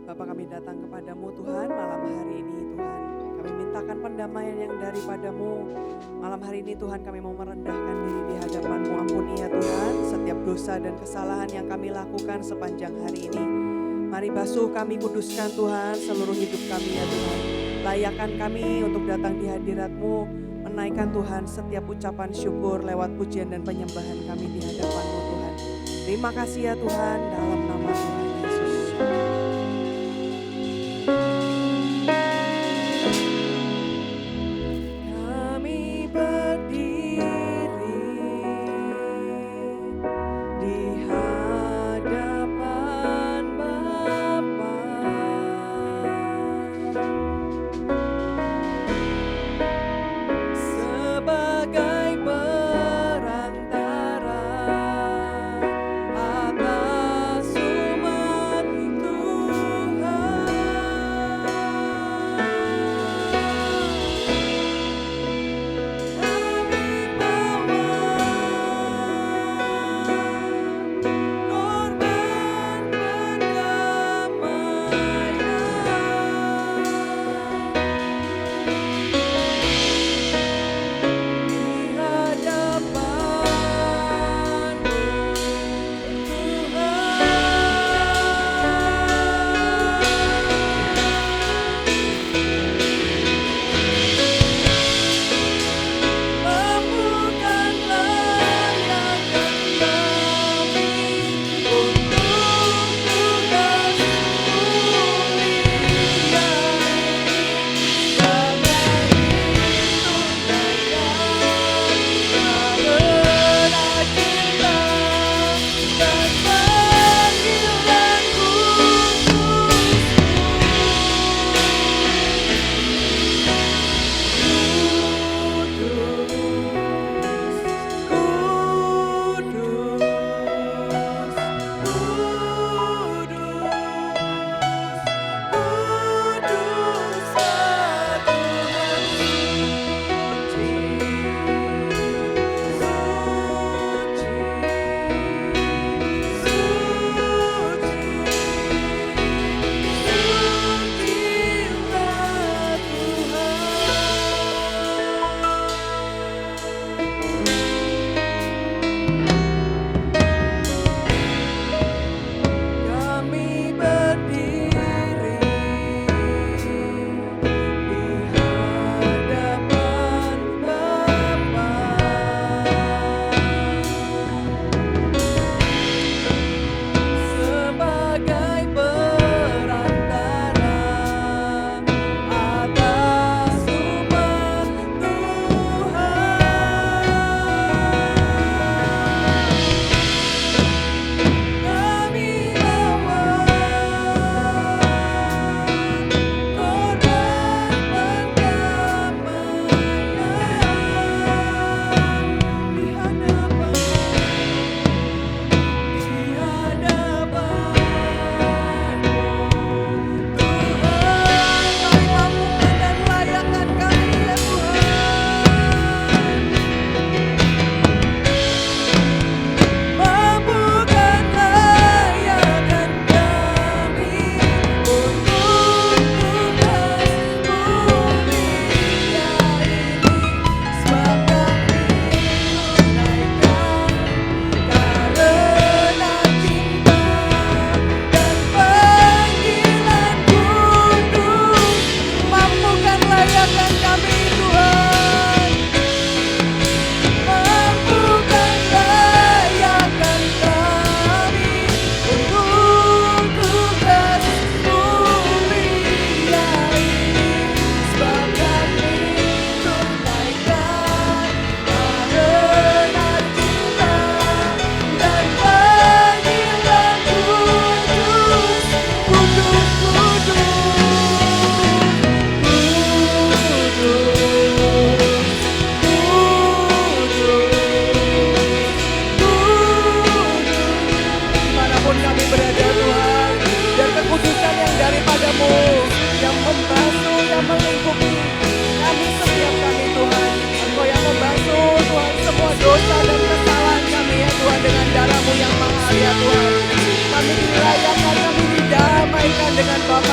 Bapa, kami datang kepadamu Tuhan malam hari ini Tuhan. Kami mintakan pendamaian yang daripadamu. Malam hari ini Tuhan, kami mau merendahkan diri di hadapan-Mu. Ampuni ya Tuhan setiap dosa dan kesalahan yang kami lakukan sepanjang hari ini. Mari basuh kami, kuduskan Tuhan seluruh hidup kami ya Tuhan. Layakkan kami untuk datang di hadirat-Mu, menaikkan Tuhan setiap ucapan syukur lewat pujian dan penyembahan kami di hadapan-Mu Tuhan. Terima kasih ya Tuhan, dalam nama Tuhan Yesus. Kami berdiri di hadapan Bapa, sebagai perantara atas umat Tuhan. Kami bawa korban dengan Bapa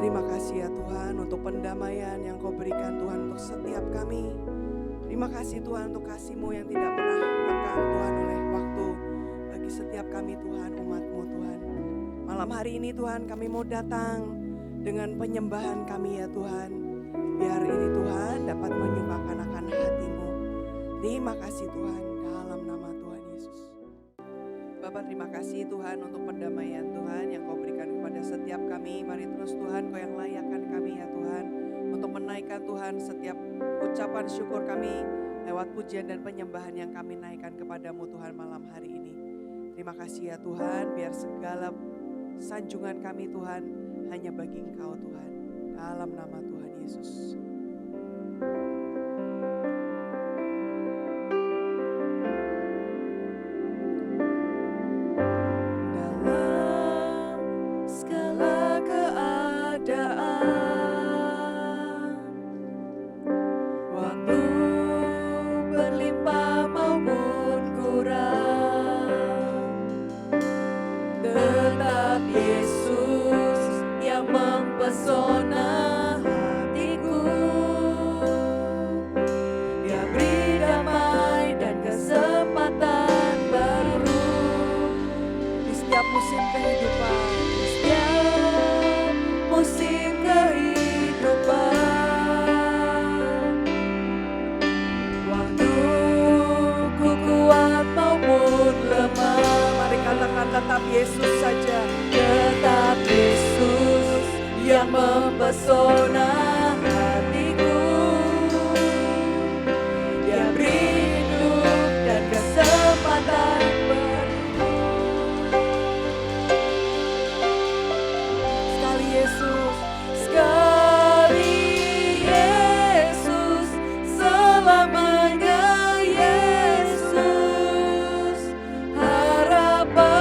Terima kasih ya Tuhan untuk pendamaian yang Kau berikan Tuhan untuk setiap kami. Terima kasih Tuhan untuk kasih-Mu yang tidak pernah lekang Tuhan oleh waktu bagi setiap kami Tuhan, umat-Mu Tuhan. Malam hari ini Tuhan kami mau datang dengan penyembahan kami ya Tuhan. Biar ini Tuhan dapat menyukakan akan hati-Mu. Terima kasih Tuhan dalam nama Tuhan Yesus. Bapak terima kasih Tuhan untuk pendamaian Tuhan yang Kau berikan kepada setiap kami. Mari terus Tuhan Kau yang layakkan kami ya Tuhan. Untuk menaikkan Tuhan setiap ucapan syukur kami lewat pujian dan penyembahan yang kami naikkan kepadamu Tuhan malam hari ini. Terima kasih ya Tuhan, biar segala sanjungan kami Tuhan hanya bagi Engkau Tuhan. Dalam nama Tuhan Yesus. Tetap Yesus saja, tetap Yesus yang mempesona hatiku. Dia beri hidup dan kesempatan baru. Sekali Yesus, sekali Yesus, selamanya Yesus. Harapanku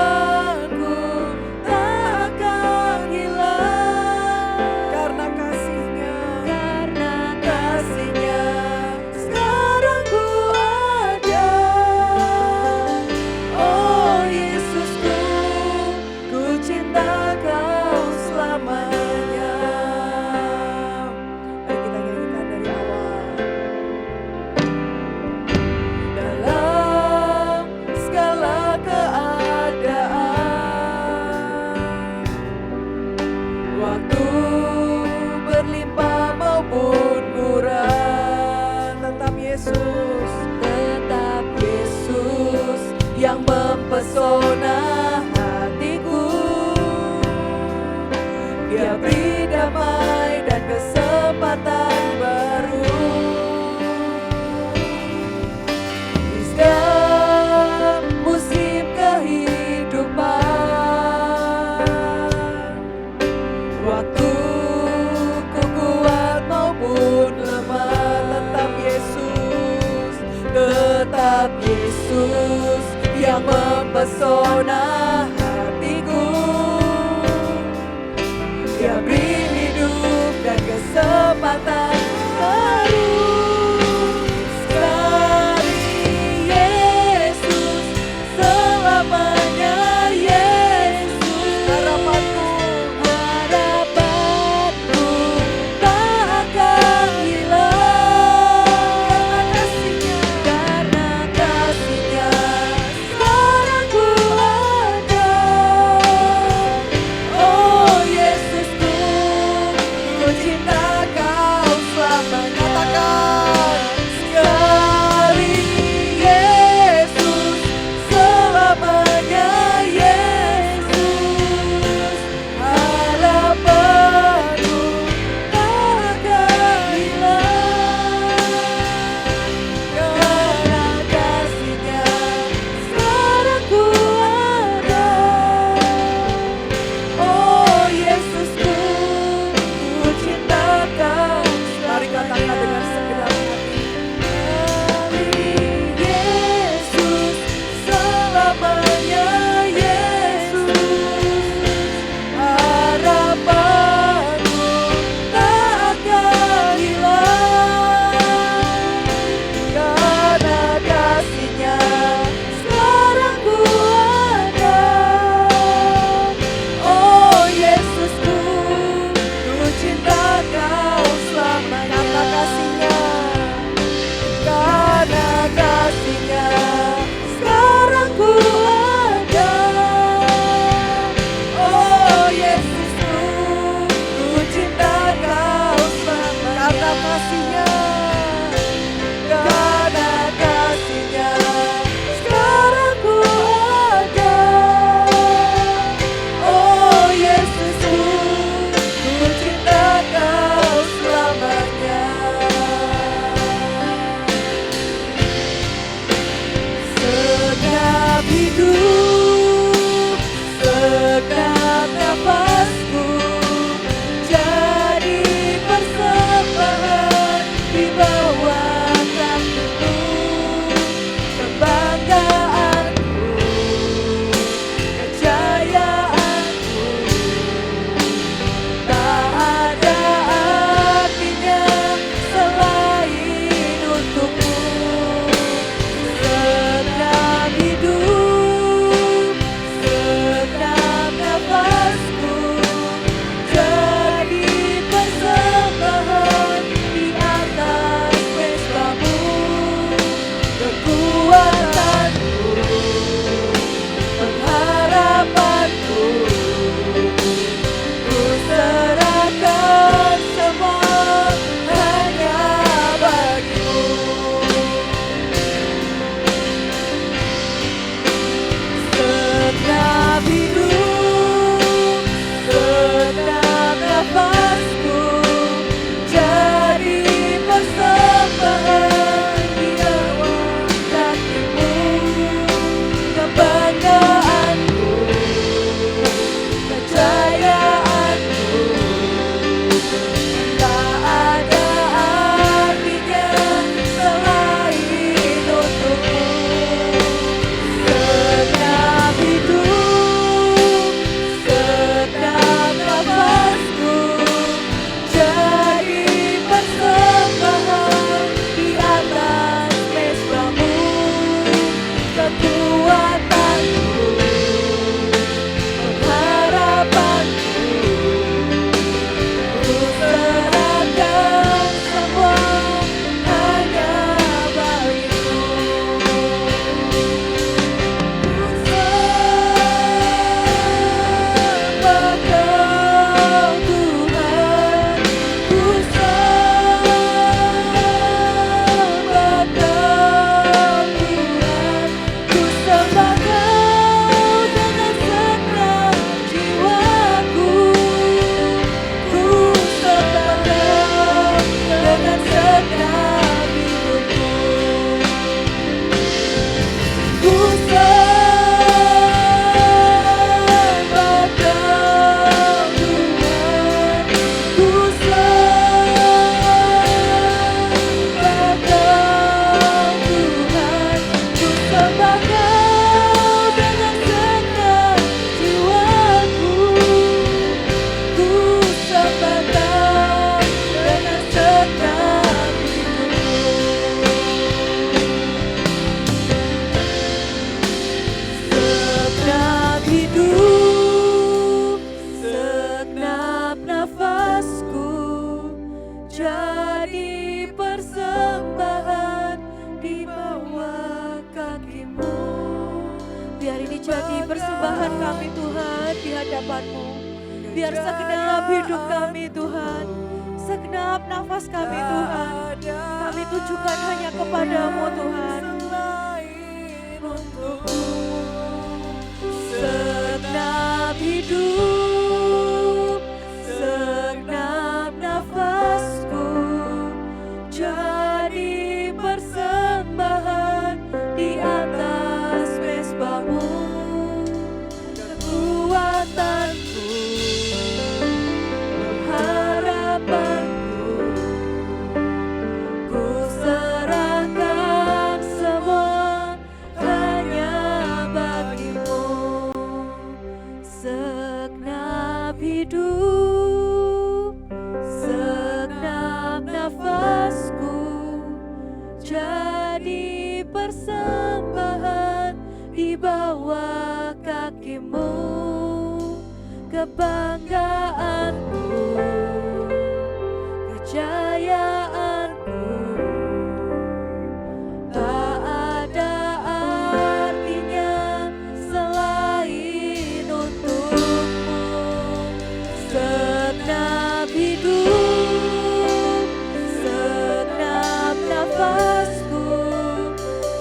takkan hilang karena kasih-Nya. Yesus yang mempesona hatiku. Dia beri hidup dan kesempatan baru. Sekali Yesus, selamanya Yesus. Harapanku tak akan hilang. Karena kasih-Nya sekarang ku jadi persembahan kami Tuhan di hadapan-Mu. Biar segenap hidup kami Tuhan, segenap nafas kami Tuhan, kami tujukan hanya kepadamu Tuhan. Segenap hidup, segenap nafasku, jadi persembahan di atas mezbah-Mu. Kekuatanku, harapanku, ku serahkan semua hanya bagi-Mu. Segenap hidup, segenap nafasku, jadi persembahan di bawah kaki-Mu. Kebanggaanku, kejayaanku, tak ada artinya selain untuk-Mu. Segenap hidup, segenap nafasku,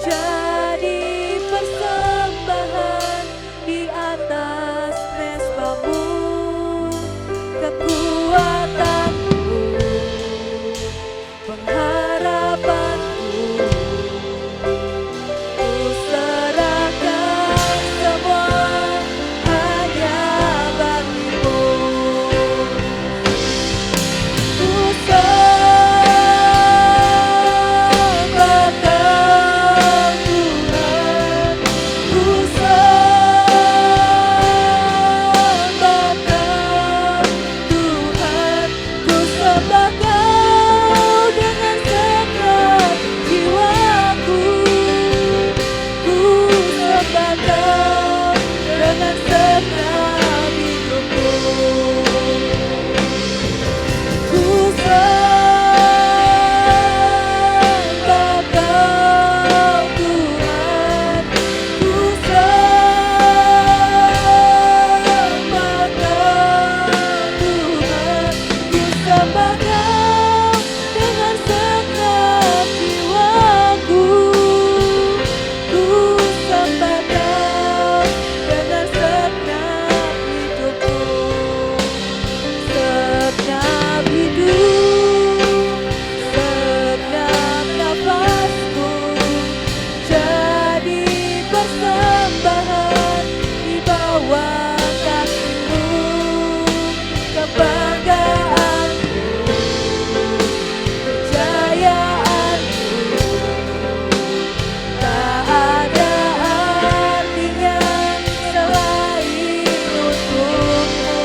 jadi persembahan di atas mezbah-Mu. Kekuatanku, pengharapanku, ku serahkan semua hanya bagi-Mu. Ku sembah Kau Tuhan, ku sembah Kau Tuhan, ku sembah Kau dengan segenap jiwaku, ku sembah Kau dengan segenap hidupku. Ku sembah Kau Tuhan, ku sembah Kau Tuhan, ku sembah Kau dengan segenap jiwaku, ku sembah Kau dengan segenap hidupku. Segenap hidup, segenap nafasku, jadi persembahan di bawah kaki-Mu. Kebanggaanku, kejayaanku, tak ada artinya selain untuk-Mu.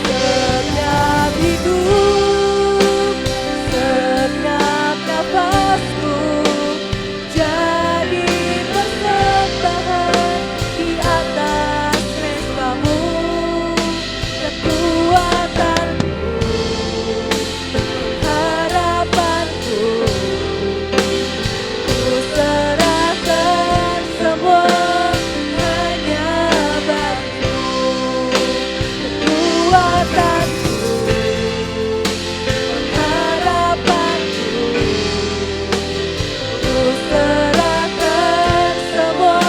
Segenap hidup, segenap nafasku, jadi persembahan di atas mezbah-Mu. Kekuatanku, harapanku, ku serahkan semua hanya bagi-Mu. Kekuatanku, harapanku, ku serahkan semua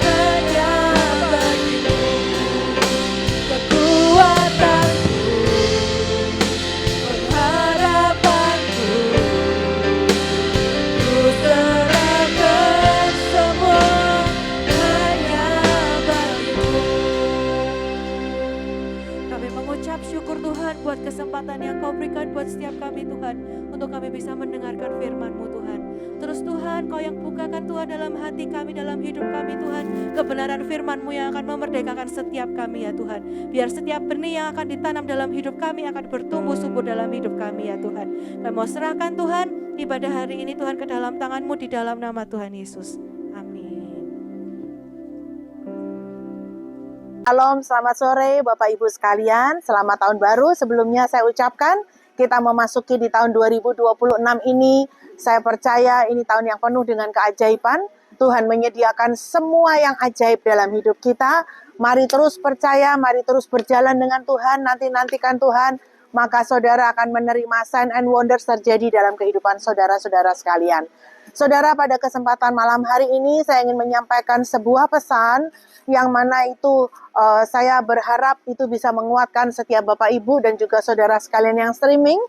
hanya bagi-Mu. Kekuatanku, harapanku, ku serahkan semua hanya bagi-Mu. Kami mengucap syukur Tuhan buat kesempatan yang Kau berikan buat setiap kami Tuhan, untuk kami bisa mendengarkan firman-Mu Tuhan. Terus Tuhan, Kau yang bukakan Tuhan dalam hati kami, dalam hidup kami Tuhan, kebenaran firman-Mu yang akan memerdekakan setiap kami ya Tuhan. Biar setiap benih yang akan ditanam dalam hidup kami akan bertumbuh subur dalam hidup kami ya Tuhan. Kami mau serahkan Tuhan ibadah hari ini Tuhan ke dalam tangan-Mu di dalam nama Tuhan Yesus. Amin. Shalom, selamat sore Bapak Ibu sekalian. Selamat tahun baru. Sebelumnya saya ucapkan kita memasuki di tahun 2026 ini. Saya percaya ini tahun yang penuh dengan keajaiban. Tuhan menyediakan semua yang ajaib dalam hidup kita. Mari terus percaya, mari terus berjalan dengan Tuhan, nantikan Tuhan, maka saudara akan menerima sign and wonders terjadi dalam kehidupan saudara-saudara sekalian. Saudara, pada kesempatan malam hari ini saya ingin menyampaikan sebuah pesan yang mana itu saya berharap itu bisa menguatkan setiap Bapak Ibu dan juga saudara sekalian yang streaming,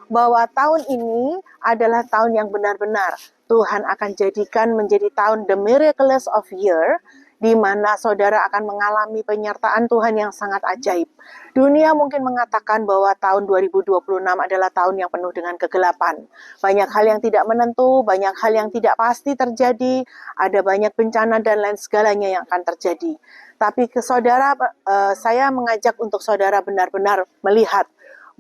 bahwa tahun ini adalah tahun yang benar-benar Tuhan akan jadikan menjadi tahun the miraculous of year, di mana saudara akan mengalami penyertaan Tuhan yang sangat ajaib. Dunia mungkin mengatakan bahwa tahun 2026 adalah tahun yang penuh dengan kegelapan. Banyak hal yang tidak menentu, banyak hal yang tidak pasti terjadi, ada banyak bencana dan lain segalanya yang akan terjadi. Tapi ke saudara, saya mengajak untuk saudara benar-benar melihat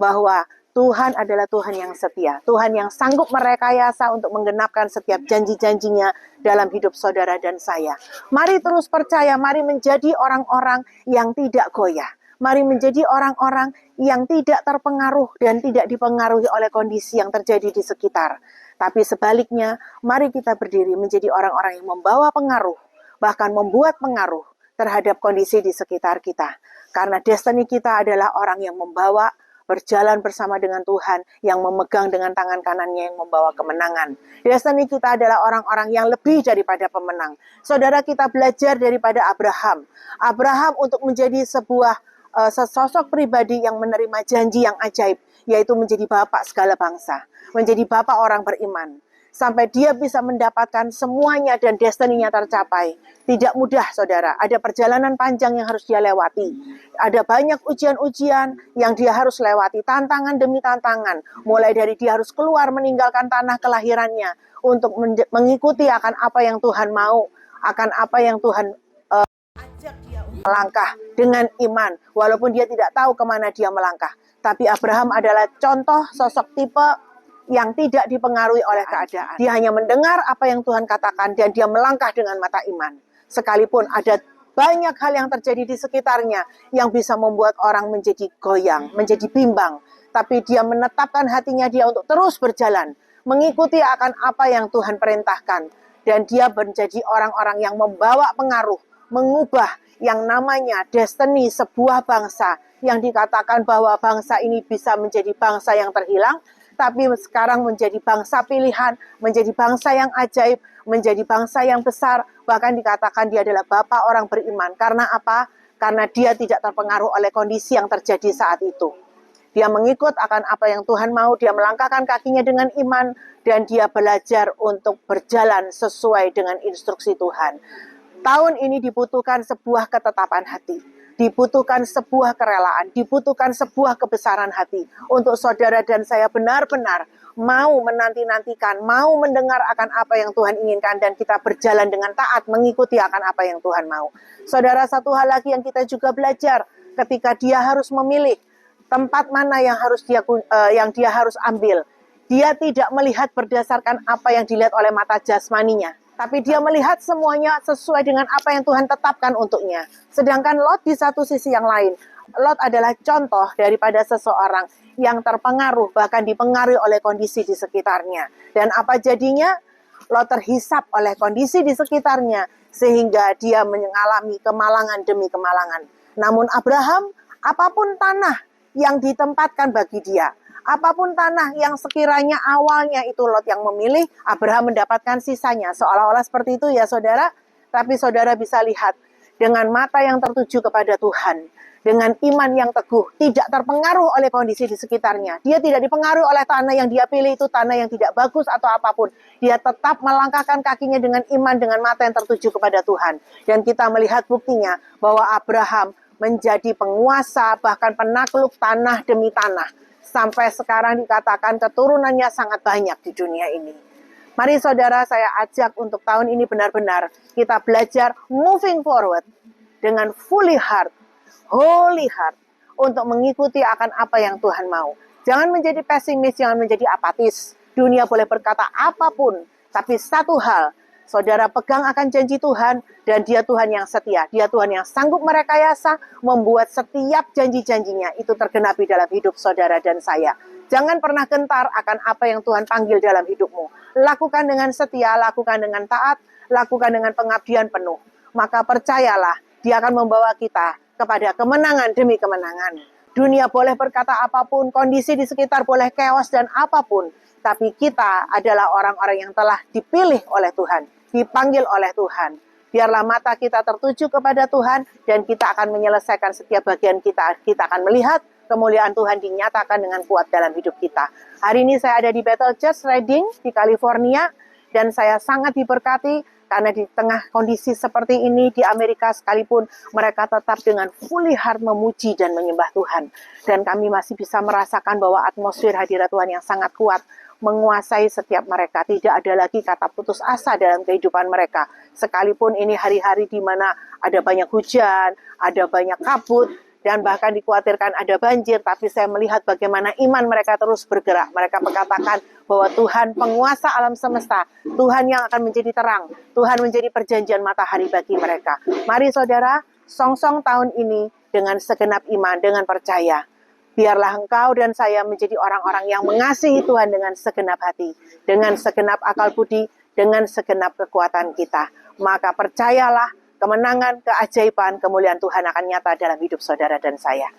bahwa Tuhan adalah Tuhan yang setia. Tuhan yang sanggup merekayasa untuk menggenapkan setiap janji-janjinya dalam hidup saudara dan saya. Mari terus percaya, mari menjadi orang-orang yang tidak goyah. Mari menjadi orang-orang yang tidak terpengaruh dan tidak dipengaruhi oleh kondisi yang terjadi di sekitar. Tapi sebaliknya, mari kita berdiri menjadi orang-orang yang membawa pengaruh, bahkan membuat pengaruh terhadap kondisi di sekitar kita. Karena destiny kita adalah orang yang membawa, berjalan bersama dengan Tuhan, yang memegang dengan tangan kanannya yang membawa kemenangan. Destiny kita adalah orang-orang yang lebih daripada pemenang. Saudara, kita belajar daripada Abraham. Abraham untuk menjadi sebuah sesosok pribadi yang menerima janji yang ajaib, yaitu menjadi bapak segala bangsa, menjadi bapak orang beriman. Sampai dia bisa mendapatkan semuanya dan destiny-nya tercapai. Tidak mudah, saudara. Ada perjalanan panjang yang harus dia lewati. Ada banyak ujian-ujian yang dia harus lewati. Tantangan demi tantangan. Mulai dari dia harus keluar meninggalkan tanah kelahirannya untuk mengikuti akan apa yang Tuhan mau. Akan apa yang Tuhan ajak dia untuk melangkah dengan iman. Walaupun dia tidak tahu kemana dia melangkah. Tapi Abraham adalah contoh sosok tipe yang tidak dipengaruhi oleh keadaan. Dia hanya mendengar apa yang Tuhan katakan dan dia melangkah dengan mata iman. Sekalipun ada banyak hal yang terjadi di sekitarnya yang bisa membuat orang menjadi goyang, menjadi bimbang. Tapi dia menetapkan hatinya dia untuk terus berjalan, mengikuti akan apa yang Tuhan perintahkan. Dan dia menjadi orang-orang yang membawa pengaruh, mengubah yang namanya destiny sebuah bangsa. Yang dikatakan bahwa bangsa ini bisa menjadi bangsa yang terhilang, tapi sekarang menjadi bangsa pilihan, menjadi bangsa yang ajaib, menjadi bangsa yang besar, bahkan dikatakan dia adalah bapak orang beriman. Karena apa? Karena dia tidak terpengaruh oleh kondisi yang terjadi saat itu. Dia mengikut akan apa yang Tuhan mau, dia melangkahkan kakinya dengan iman, dan dia belajar untuk berjalan sesuai dengan instruksi Tuhan. Tahun ini dibutuhkan sebuah ketetapan hati. Dibutuhkan sebuah kerelaan, dibutuhkan sebuah kebesaran hati untuk saudara dan saya benar-benar mau menanti-nantikan, mau mendengar akan apa yang Tuhan inginkan dan kita berjalan dengan taat mengikuti akan apa yang Tuhan mau. Saudara, satu hal lagi yang kita juga belajar ketika dia harus memilih tempat mana yang dia harus ambil. Dia tidak melihat berdasarkan apa yang dilihat oleh mata jasmaninya. Tapi dia melihat semuanya sesuai dengan apa yang Tuhan tetapkan untuknya. Sedangkan Lot di satu sisi yang lain. Lot adalah contoh daripada seseorang yang terpengaruh, bahkan dipengaruhi oleh kondisi di sekitarnya. Dan apa jadinya? Lot terhisap oleh kondisi di sekitarnya, sehingga dia mengalami kemalangan demi kemalangan. Namun Abraham, apapun tanah yang ditempatkan bagi dia, apapun tanah yang sekiranya awalnya itu Lot yang memilih, Abraham mendapatkan sisanya. Seolah-olah seperti itu ya saudara. Tapi saudara bisa lihat dengan mata yang tertuju kepada Tuhan. Dengan iman yang teguh. Tidak terpengaruh oleh kondisi di sekitarnya. Dia tidak dipengaruhi oleh tanah yang dia pilih itu tanah yang tidak bagus atau apapun. Dia tetap melangkahkan kakinya dengan iman, dengan mata yang tertuju kepada Tuhan. Dan kita melihat buktinya bahwa Abraham menjadi penguasa, bahkan penakluk tanah demi tanah. Sampai sekarang dikatakan keturunannya sangat banyak di dunia ini. Mari saudara, saya ajak untuk tahun ini benar-benar kita belajar moving forward dengan fully heart, holy heart, untuk mengikuti akan apa yang Tuhan mau. Jangan menjadi pesimis, jangan menjadi apatis. Dunia boleh berkata apapun, tapi satu hal, saudara pegang akan janji Tuhan, dan dia Tuhan yang setia. Dia Tuhan yang sanggup merekayasa, membuat setiap janji-janjinya itu tergenapi dalam hidup saudara dan saya. Jangan pernah gentar akan apa yang Tuhan panggil dalam hidupmu. Lakukan dengan setia, lakukan dengan taat, lakukan dengan pengabdian penuh. Maka percayalah, Dia akan membawa kita kepada kemenangan demi kemenangan. Dunia boleh berkata apapun, kondisi di sekitar boleh chaos dan apapun. Tapi kita adalah orang-orang yang telah dipilih oleh Tuhan, dipanggil oleh Tuhan. Biarlah mata kita tertuju kepada Tuhan dan kita akan menyelesaikan setiap bagian kita. Kita akan melihat kemuliaan Tuhan dinyatakan dengan kuat dalam hidup kita. Hari ini saya ada di Bethel Church Redding di California dan saya sangat diberkati karena di tengah kondisi seperti ini di Amerika sekalipun mereka tetap dengan fully heart memuji dan menyembah Tuhan. Dan kami masih bisa merasakan bahwa atmosfer hadirat Tuhan yang sangat kuat menguasai setiap mereka. Tidak ada lagi kata putus asa dalam kehidupan mereka. Sekalipun ini hari-hari di mana ada banyak hujan, ada banyak kabut, dan bahkan dikhawatirkan ada banjir, tapi saya melihat bagaimana iman mereka terus bergerak. Mereka mengatakan bahwa Tuhan penguasa alam semesta, Tuhan yang akan menjadi terang, Tuhan menjadi perjanjian matahari bagi mereka. Mari saudara, songsong tahun ini dengan segenap iman, dengan percaya. Biarlah engkau dan saya menjadi orang-orang yang mengasihi Tuhan dengan segenap hati, dengan segenap akal budi, dengan segenap kekuatan kita. Maka percayalah, kemenangan, keajaiban, kemuliaan Tuhan akan nyata dalam hidup saudara dan saya.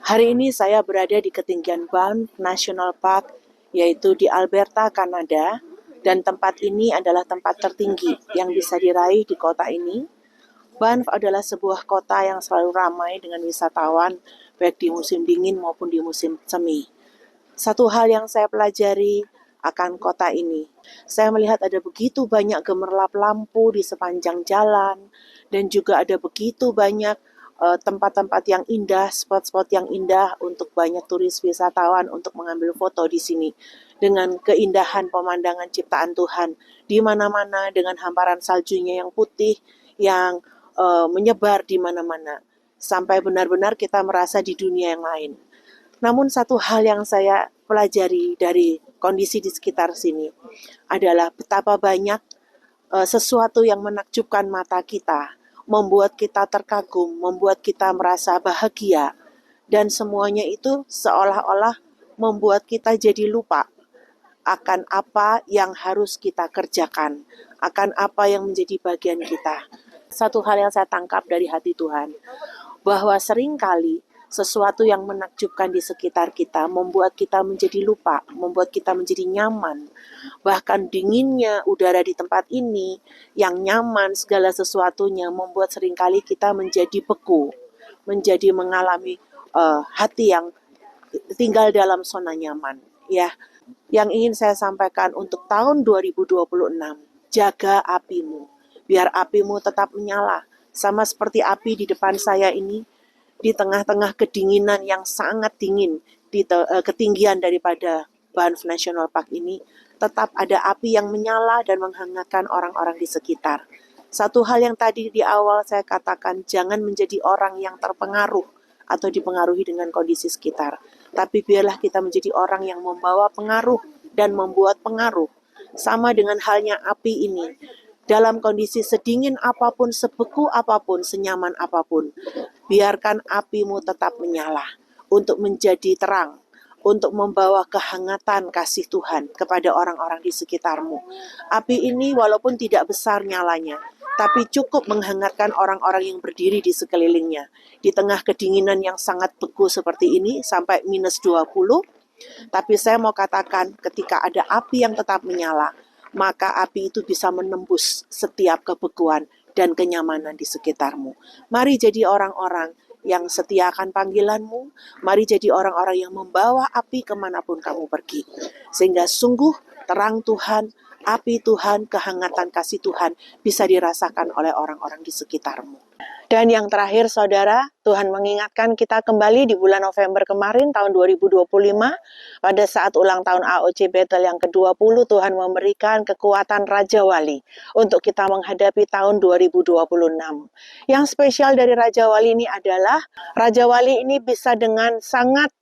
Hari ini saya berada di ketinggian Banff National Park, yaitu di Alberta, Kanada. Dan tempat ini adalah tempat tertinggi yang bisa diraih di kota ini. Banff adalah sebuah kota yang selalu ramai dengan wisatawan, baik di musim dingin maupun di musim semi. Satu hal yang saya pelajari akan kota ini, saya melihat ada begitu banyak gemerlap lampu di sepanjang jalan, dan juga ada begitu banyak tempat-tempat yang indah, spot-spot yang indah untuk banyak turis wisatawan untuk mengambil foto di sini. Dengan keindahan pemandangan ciptaan Tuhan, di mana-mana dengan hamparan saljunya yang putih, yang menyebar di mana-mana. Sampai benar-benar kita merasa di dunia yang lain. Namun satu hal yang saya pelajari dari kondisi di sekitar sini adalah betapa banyak sesuatu yang menakjubkan mata kita, membuat kita terkagum, membuat kita merasa bahagia, dan semuanya itu seolah-olah membuat kita jadi lupa akan apa yang harus kita kerjakan, akan apa yang menjadi bagian kita. Satu hal yang saya tangkap dari hati Tuhan, bahwa seringkali sesuatu yang menakjubkan di sekitar kita membuat kita menjadi lupa, membuat kita menjadi nyaman. Bahkan dinginnya udara di tempat ini, yang nyaman segala sesuatunya membuat seringkali kita menjadi beku, menjadi mengalami hati yang tinggal dalam zona nyaman. Ya, yang ingin saya sampaikan untuk tahun 2026, jaga apimu, biar apimu tetap menyala. Sama seperti api di depan saya ini, di tengah-tengah kedinginan yang sangat dingin, di ketinggian daripada Banff National Park ini, tetap ada api yang menyala dan menghangatkan orang-orang di sekitar. Satu hal yang tadi di awal saya katakan, jangan menjadi orang yang terpengaruh atau dipengaruhi dengan kondisi sekitar. Tapi biarlah kita menjadi orang yang membawa pengaruh dan membuat pengaruh. Sama dengan halnya api ini. Dalam kondisi sedingin apapun, sebeku apapun, senyaman apapun, biarkan apimu tetap menyala untuk menjadi terang, untuk membawa kehangatan kasih Tuhan kepada orang-orang di sekitarmu. Api ini walaupun tidak besar nyalanya, tapi cukup menghangatkan orang-orang yang berdiri di sekelilingnya. Di tengah kedinginan yang sangat beku seperti ini, sampai minus 20, tapi saya mau katakan ketika ada api yang tetap menyala, maka api itu bisa menembus setiap kebekuan dan kenyamanan di sekitarmu. Mari jadi orang-orang yang setia akan panggilanmu. Mari jadi orang-orang yang membawa api kemanapun kamu pergi. Sehingga sungguh terang Tuhan, api Tuhan, kehangatan kasih Tuhan bisa dirasakan oleh orang-orang di sekitarmu. Dan yang terakhir saudara, Tuhan mengingatkan kita kembali di bulan November kemarin tahun 2025, pada saat ulang tahun AOC Bethel yang ke-20, Tuhan memberikan kekuatan Raja Wali untuk kita menghadapi tahun 2026. Yang spesial dari Raja Wali ini adalah, Raja Wali ini bisa dengan sangat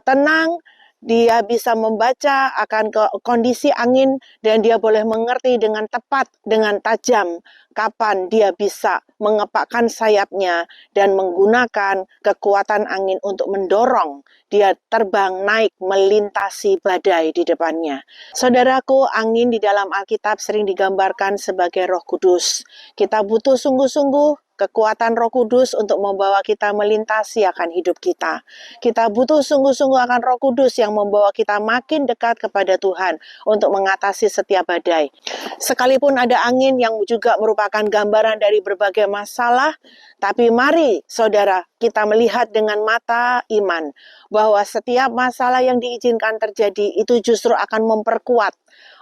tenang Dia bisa membaca akan kondisi angin dan dia boleh mengerti dengan tepat, dengan tajam kapan dia bisa mengepakkan sayapnya dan menggunakan kekuatan angin untuk mendorong dia terbang naik melintasi badai di depannya. Saudaraku, angin di dalam Alkitab sering digambarkan sebagai Roh Kudus. Kita butuh sungguh-sungguh kekuatan Roh Kudus untuk membawa kita melintasi akan hidup kita. Kita butuh sungguh-sungguh akan Roh Kudus yang membawa kita makin dekat kepada Tuhan untuk mengatasi setiap badai. Sekalipun ada angin yang juga merupakan gambaran dari berbagai masalah, tapi mari saudara kita melihat dengan mata iman bahwa setiap masalah yang diizinkan terjadi itu justru akan memperkuat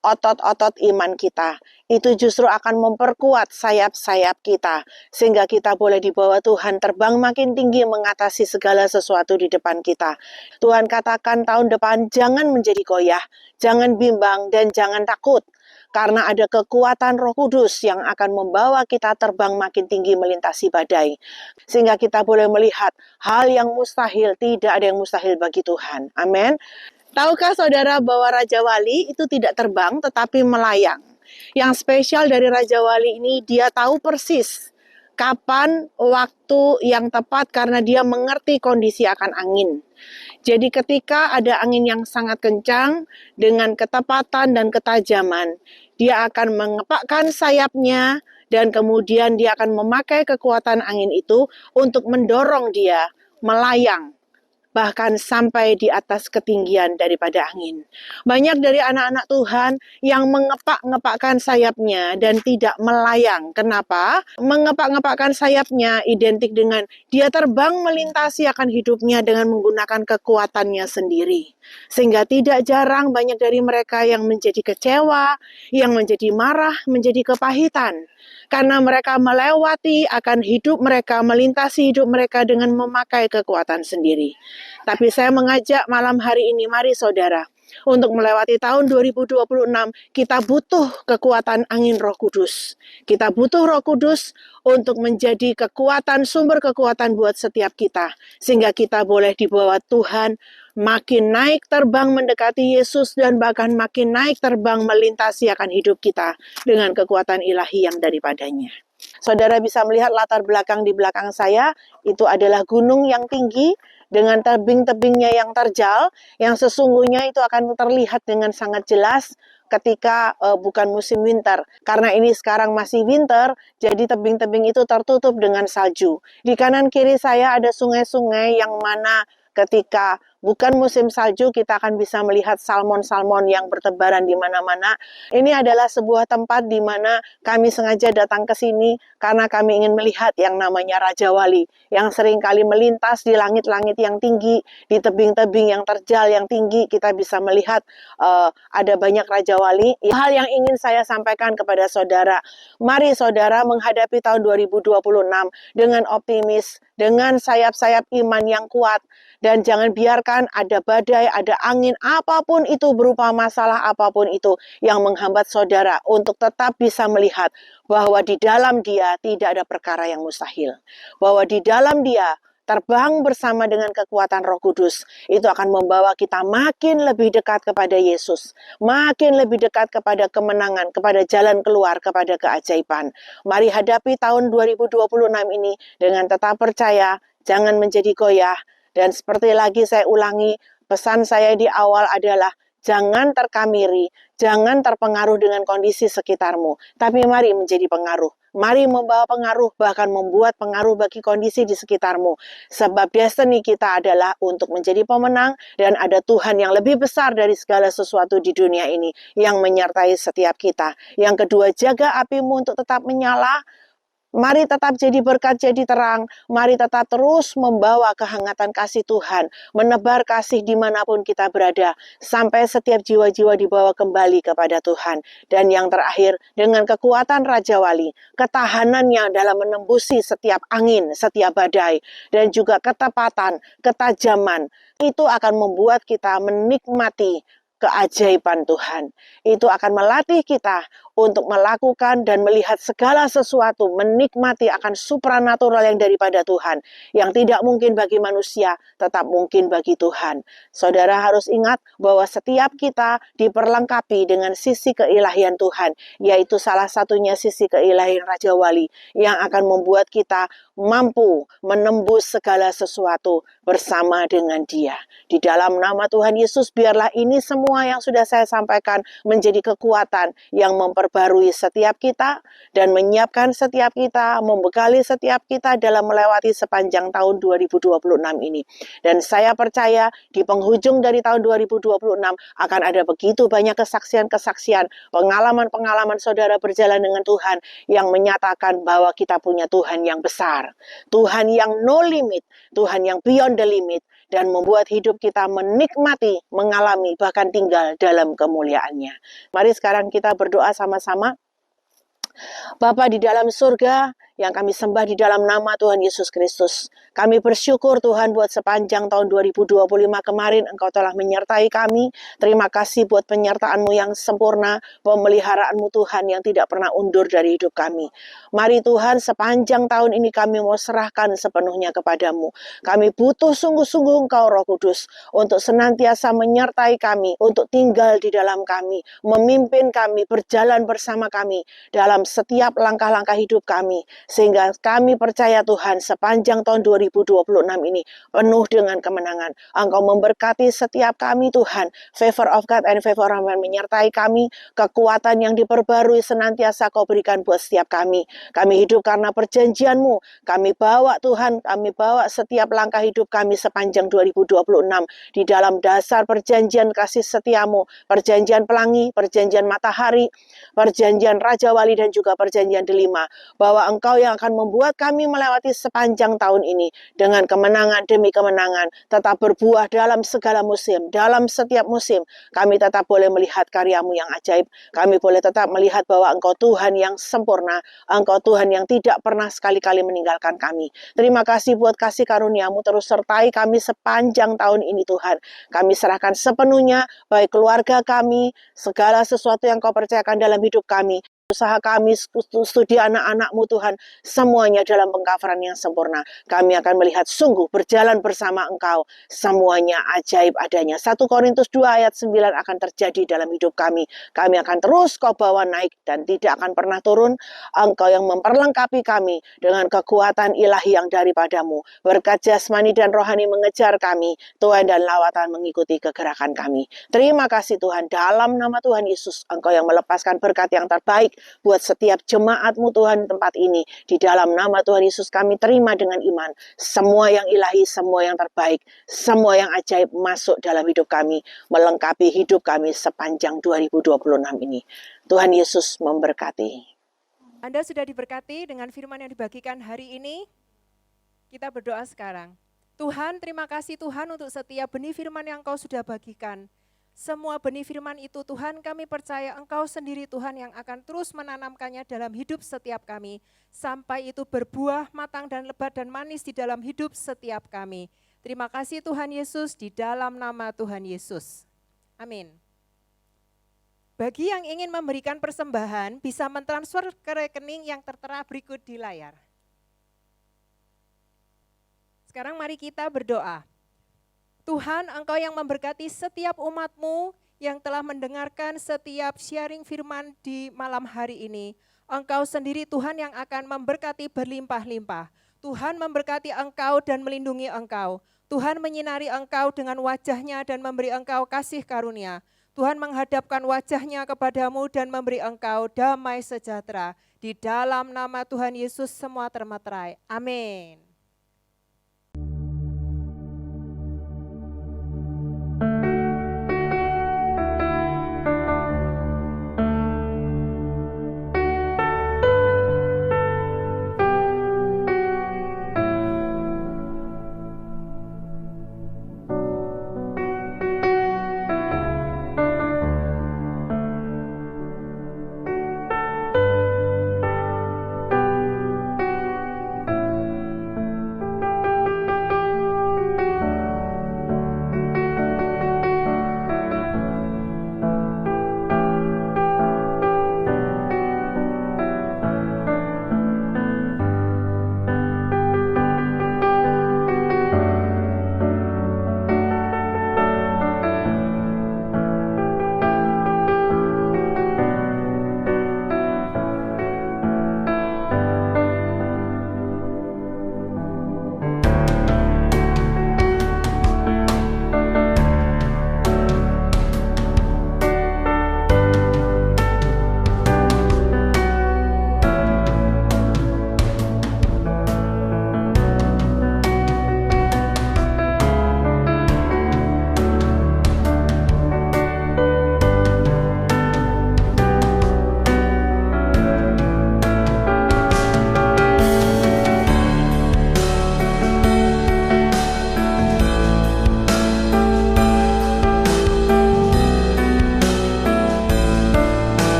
otot-otot iman kita. Itu justru akan memperkuat sayap-sayap kita, sehingga kita boleh dibawa Tuhan terbang makin tinggi mengatasi segala sesuatu di depan kita. Tuhan katakan tahun depan jangan menjadi goyah, jangan bimbang, dan jangan takut. Karena ada kekuatan Roh Kudus yang akan membawa kita terbang makin tinggi melintasi badai. Sehingga kita boleh melihat hal yang mustahil, tidak ada yang mustahil bagi Tuhan. Amin. Tahukah saudara bahwa Raja Wali itu tidak terbang tetapi melayang? Yang spesial dari Raja Wali ini, dia tahu persis kapan waktu yang tepat karena dia mengerti kondisi akan angin. Jadi ketika ada angin yang sangat kencang dengan ketepatan dan ketajaman, dia akan mengepakkan sayapnya dan kemudian dia akan memakai kekuatan angin itu untuk mendorong dia melayang bahkan sampai di atas ketinggian daripada angin. Banyak dari anak-anak Tuhan yang mengepak-ngepakkan sayapnya dan tidak melayang. Kenapa? Mengepak-ngepakkan sayapnya identik dengan dia terbang melintasi akan hidupnya dengan menggunakan kekuatannya sendiri. Sehingga tidak jarang banyak dari mereka yang menjadi kecewa, yang menjadi marah, menjadi kepahitan. Karena mereka melewati akan hidup mereka, melintasi hidup mereka dengan memakai kekuatan sendiri. Tapi saya mengajak malam hari ini, mari saudara, untuk melewati tahun 2026, kita butuh kekuatan angin Roh Kudus. Kita butuh Roh Kudus untuk menjadi kekuatan, sumber kekuatan buat setiap kita. Sehingga kita boleh dibawa Tuhan makin naik terbang mendekati Yesus dan bahkan makin naik terbang melintasi akan hidup kita dengan kekuatan ilahi yang daripadanya. Saudara bisa melihat latar belakang di belakang saya, itu adalah gunung yang tinggi dengan tebing-tebingnya yang terjal, yang sesungguhnya itu akan terlihat dengan sangat jelas ketika bukan musim winter. Karena ini sekarang masih winter, jadi tebing-tebing itu tertutup dengan salju. Di kanan kiri saya ada sungai-sungai yang mana ketika bukan musim salju, kita akan bisa melihat salmon-salmon yang bertebaran di mana-mana. Ini adalah sebuah tempat di mana kami sengaja datang ke sini karena kami ingin melihat yang namanya Raja Wali, yang sering kali melintas di langit-langit yang tinggi, di tebing-tebing yang terjal yang tinggi. Kita bisa melihat ada banyak Raja Wali. Hal yang ingin saya sampaikan kepada saudara, mari saudara menghadapi tahun 2026 dengan optimis, dengan sayap-sayap iman yang kuat, dan jangan biarkan ada badai, ada angin, apapun itu berupa masalah apapun itu yang menghambat saudara untuk tetap bisa melihat bahwa di dalam dia tidak ada perkara yang mustahil. Bahwa di dalam dia terbang bersama dengan kekuatan Roh Kudus, itu akan membawa kita makin lebih dekat kepada Yesus, makin lebih dekat kepada kemenangan, kepada jalan keluar, kepada keajaiban. Mari hadapi tahun 2026 ini dengan tetap percaya, jangan menjadi goyah. Dan seperti lagi saya ulangi, pesan saya di awal adalah jangan terkamiri, jangan terpengaruh dengan kondisi sekitarmu, tapi mari menjadi pengaruh. Mari membawa pengaruh, bahkan membuat pengaruh bagi kondisi di sekitarmu. Sebab destiny kita adalah untuk menjadi pemenang dan ada Tuhan yang lebih besar dari segala sesuatu di dunia ini yang menyertai setiap kita. Yang kedua, jaga apimu untuk tetap menyala. Mari tetap jadi berkat, jadi terang. Mari tetap terus membawa kehangatan kasih Tuhan, menebar kasih dimanapun kita berada, sampai setiap jiwa-jiwa dibawa kembali kepada Tuhan. Dan yang terakhir, dengan kekuatan Raja Wali, ketahanannya dalam menembusi setiap angin, setiap badai, dan juga ketepatan, ketajaman, itu akan membuat kita menikmati keajaiban Tuhan. Itu akan melatih kita untuk melakukan dan melihat segala sesuatu, menikmati akan supranatural yang daripada Tuhan. Yang tidak mungkin bagi manusia, tetap mungkin bagi Tuhan. Saudara harus ingat bahwa setiap kita diperlengkapi dengan sisi keilahian Tuhan, yaitu salah satunya sisi keilahian Raja Wali, yang akan membuat kita mampu menembus segala sesuatu bersama dengan Dia. Di dalam nama Tuhan Yesus, biarlah ini semua yang sudah saya sampaikan menjadi kekuatan yang memperbarui setiap kita dan menyiapkan setiap kita, membekali setiap kita dalam melewati sepanjang tahun 2026 ini. Dan saya percaya di penghujung dari tahun 2026 akan ada begitu banyak kesaksian-kesaksian, pengalaman-pengalaman saudara berjalan dengan Tuhan yang menyatakan bahwa kita punya Tuhan yang besar, Tuhan yang no limit, Tuhan yang beyond the limit, dan membuat hidup kita menikmati, mengalami, bahkan tinggal dalam kemuliaannya. Mari sekarang kita berdoa sama-sama. Bapa di dalam surga, yang kami sembah di dalam nama Tuhan Yesus Kristus. Kami bersyukur Tuhan buat sepanjang tahun 2025 kemarin Engkau telah menyertai kami. Terima kasih buat penyertaan-Mu yang sempurna, pemeliharaanmu Tuhan yang tidak pernah undur dari hidup kami. Mari Tuhan, sepanjang tahun ini kami mau serahkan sepenuhnya kepadamu. Kami butuh sungguh-sungguh Engkau Roh Kudus untuk senantiasa menyertai kami, untuk tinggal di dalam kami, memimpin kami, berjalan bersama kami dalam setiap langkah-langkah hidup kami. Sehingga kami percaya Tuhan sepanjang tahun 2026 ini penuh dengan kemenangan. Engkau memberkati setiap kami Tuhan. Favor of God and favor of man menyertai kami. Kekuatan yang diperbarui senantiasa Kau berikan buat setiap kami. Kami hidup karena perjanjian-Mu. Kami bawa Tuhan, kami bawa setiap langkah hidup kami sepanjang 2026 di dalam dasar perjanjian kasih setia-Mu, perjanjian pelangi, perjanjian matahari, perjanjian Raja Wali dan juga perjanjian delima. Bahwa Engkau yang akan membuat kami melewati sepanjang tahun ini dengan kemenangan demi kemenangan, tetap berbuah dalam segala musim, dalam setiap musim. Kami tetap boleh melihat karya-Mu yang ajaib. Kami boleh tetap melihat bahwa Engkau Tuhan yang sempurna, Engkau Tuhan yang tidak pernah sekali-kali meninggalkan kami. Terima kasih buat kasih karunia-Mu, terus sertai kami sepanjang tahun ini Tuhan. Kami serahkan sepenuhnya, baik keluarga kami, segala sesuatu yang Kau percayakan dalam hidup kami, usaha kami, studi anak-anak-Mu Tuhan, semuanya dalam pengcoveran yang sempurna. Kami akan melihat sungguh berjalan bersama Engkau, semuanya ajaib adanya. 1 Korintus 2 ayat 9 akan terjadi dalam hidup kami. Kami akan terus Kau bawa naik dan tidak akan pernah turun. Engkau yang memperlengkapi kami dengan kekuatan ilahi yang daripada-Mu. Berkat jasmani dan rohani mengejar kami, Tuhan, dan lawatan mengikuti kegerakan kami. Terima kasih Tuhan, dalam nama Tuhan Yesus, Engkau yang melepaskan berkat yang terbaik buat setiap jemaat-Mu Tuhan tempat ini. Di dalam nama Tuhan Yesus kami terima dengan iman. Semua yang ilahi, semua yang terbaik, semua yang ajaib masuk dalam hidup kami, melengkapi hidup kami sepanjang 2026 ini. Tuhan Yesus memberkati. Anda sudah diberkati dengan firman yang dibagikan hari ini. Kita berdoa sekarang. Tuhan, terima kasih Tuhan untuk setiap benih firman yang Kau sudah bagikan. Semua benih firman itu Tuhan, kami percaya Engkau sendiri Tuhan yang akan terus menanamkannya dalam hidup setiap kami. Sampai itu berbuah, matang dan lebat dan manis di dalam hidup setiap kami. Terima kasih Tuhan Yesus, di dalam nama Tuhan Yesus. Amin. Bagi yang ingin memberikan persembahan, bisa mentransfer ke rekening yang tertera berikut di layar. Sekarang mari kita berdoa. Tuhan, Engkau yang memberkati setiap umat-Mu yang telah mendengarkan setiap sharing firman di malam hari ini. Engkau sendiri Tuhan yang akan memberkati berlimpah-limpah. Tuhan memberkati Engkau dan melindungi Engkau. Tuhan menyinari Engkau dengan wajah-Nya dan memberi Engkau kasih karunia. Tuhan menghadapkan wajah-Nya kepadamu dan memberi Engkau damai sejahtera. Di dalam nama Tuhan Yesus semua termaterai. Amin.